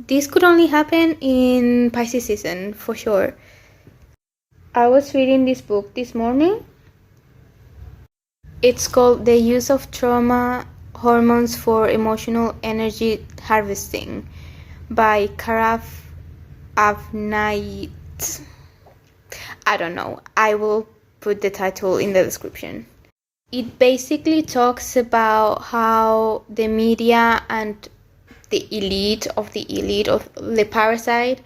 this could only happen in Pisces season for sure. I was reading this book this morning. It's called The Use of Trauma Hormones for Emotional Energy Harvesting by Caraf, Avnayt. I don't know. I will put the title in the description. It basically talks about how the media and the elite of the parasite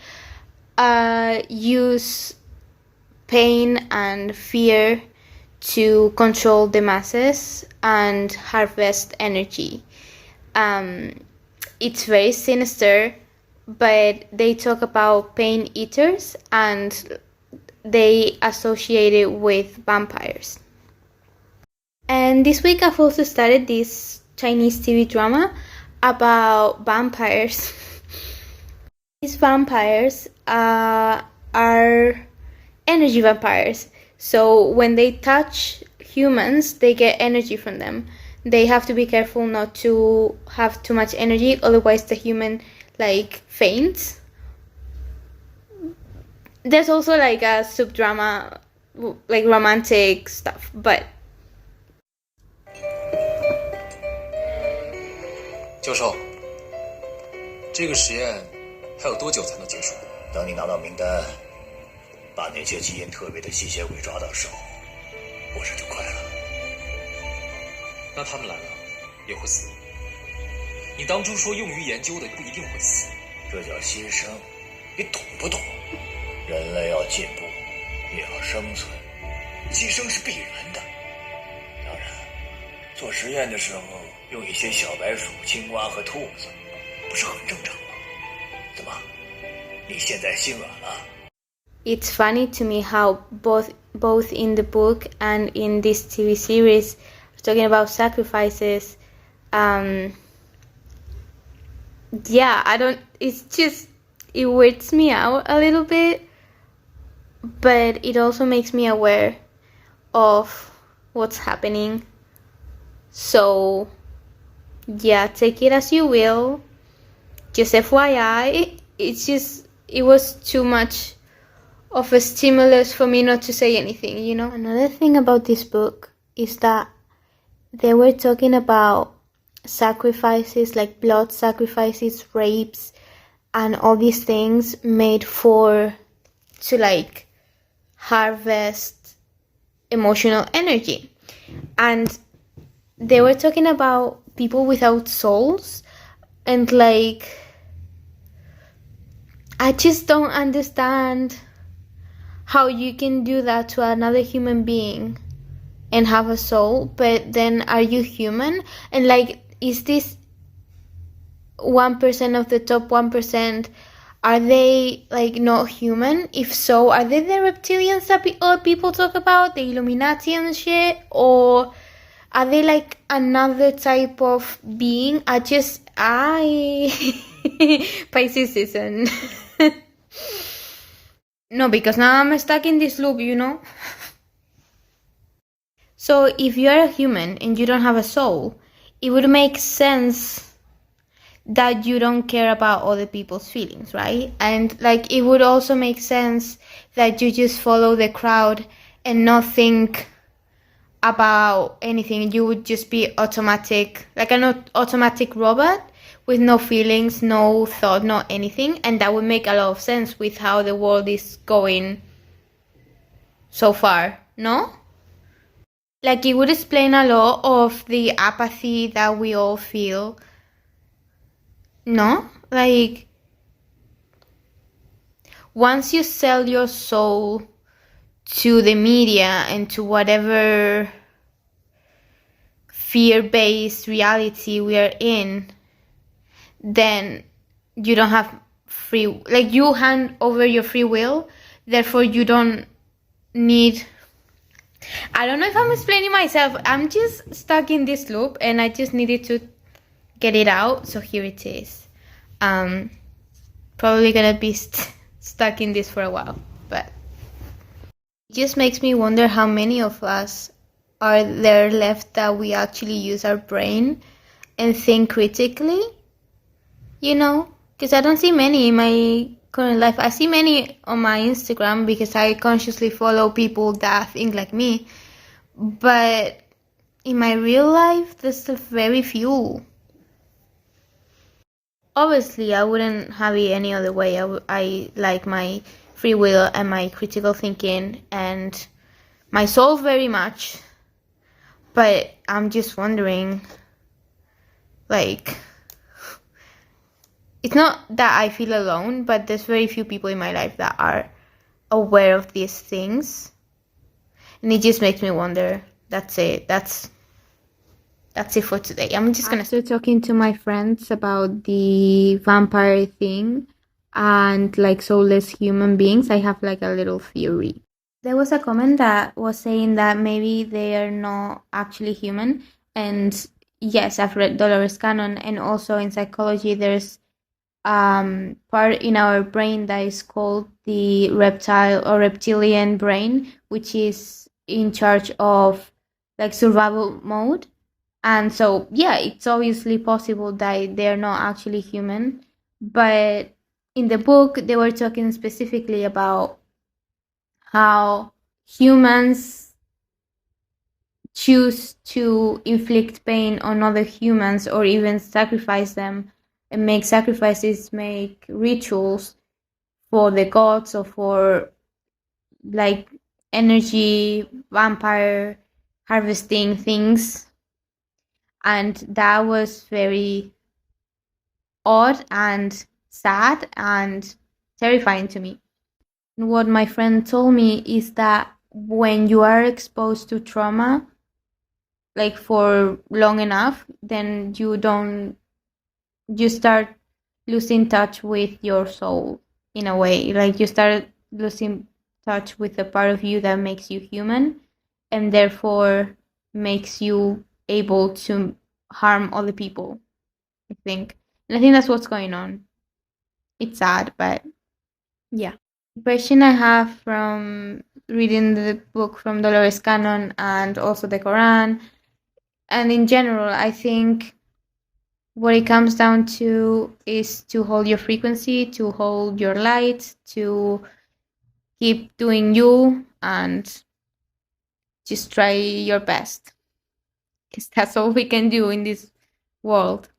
use pain and fear to control the masses and harvest energy. It's very sinister, but they talk about pain eaters and they associate it with vampires. And this week I've also started this Chinese TV drama about vampires. These vampires are energy vampires. So when they touch humans, they get energy from them. They have to be careful not to have too much energy, otherwise the human faints. There's also a subdrama, romantic stuff, but 教授，这个实验还有多久才能结束？等你拿到名单，把那些基因特别的吸血鬼抓到手，我这就快了。那他们来了也会死？你当初说用于研究的不一定会死，这叫新生，你懂不懂？人类要进步，也要生存，牺牲是必然的。当然，做实验的时候用一些小白鼠、青蛙和兔子，不是很正常吗？怎么，你现在心软了？ It's funny to me how both in the book and in this TV series talking about sacrifices. It weirds me out a little bit, but it also makes me aware of what's happening. So yeah, take it as you will. Just FYI, it was too much of a stimulus for me not to say anything, you know? Another thing about this book is that they were talking about sacrifices, like blood sacrifices, rapes, and all these things made to harvest emotional energy. And they were talking about people without souls, and I just don't understand how you can do that to another human being and have a soul, but then are you human? And is this 1% of the top 1%, are they not human? If so, are they the reptilians that other people talk about, the Illuminati and shit? Or are they another type of being? Pisces season. No, because now I'm stuck in this loop, you know? So if you are a human and you don't have a soul, it would make sense that you don't care about other people's feelings, right? And it would also make sense that you just follow the crowd and not think about anything. You would just be automatic, like an automatic robot with no feelings, no thought, no anything. And that would make a lot of sense with how the world is going so far, no? It would explain a lot of the apathy that we all feel. No? Once you sell your soul to the media and to whatever fear-based reality we are in, then you don't have free... you hand over your free will, therefore you don't need... I don't know if I'm explaining myself. I'm just stuck in this loop and I just needed to get it out. So here it is. Probably gonna be stuck in this for a while, but it just makes me wonder how many of us are there left that we actually use our brain and think critically, you know? Because I don't see many in my current life. I see many on my Instagram because I consciously follow people that think like me. But in my real life, there's very few. Obviously, I wouldn't have it any other way. I like my free will and my critical thinking and my soul very much. But I'm just wondering, like, it's not that I feel alone, but there's very few people in my life that are aware of these things. And it just makes me wonder. That's it. That's it for today. I'm just gonna start talking to my friends about the vampire thing and like soulless human beings. I have like a little theory. There was a comment that was saying that maybe they are not actually human. And yes, I've read Dolores Cannon, and also in psychology there's part in our brain that is called the reptile or reptilian brain, which is in charge of like survival mode. And so, yeah, it's obviously possible that they're not actually human. But in the book, they were talking specifically about how humans choose to inflict pain on other humans or even sacrifice them and make sacrifices, make rituals for the gods or for like energy vampire harvesting things. And that was very odd and sad and terrifying to me. What my friend told me is that when you are exposed to trauma, like for long enough, then you start losing touch with your soul in a way. Like you start losing touch with the part of you that makes you human and therefore makes you able to harm other people, I think. And I think that's what's going on. It's sad, but yeah. The impression I have from reading the book from Dolores Cannon and also the Quran, and in general, I think what it comes down to is to hold your frequency, to hold your light, to keep doing you, and just try your best. Because that's all we can do in this world.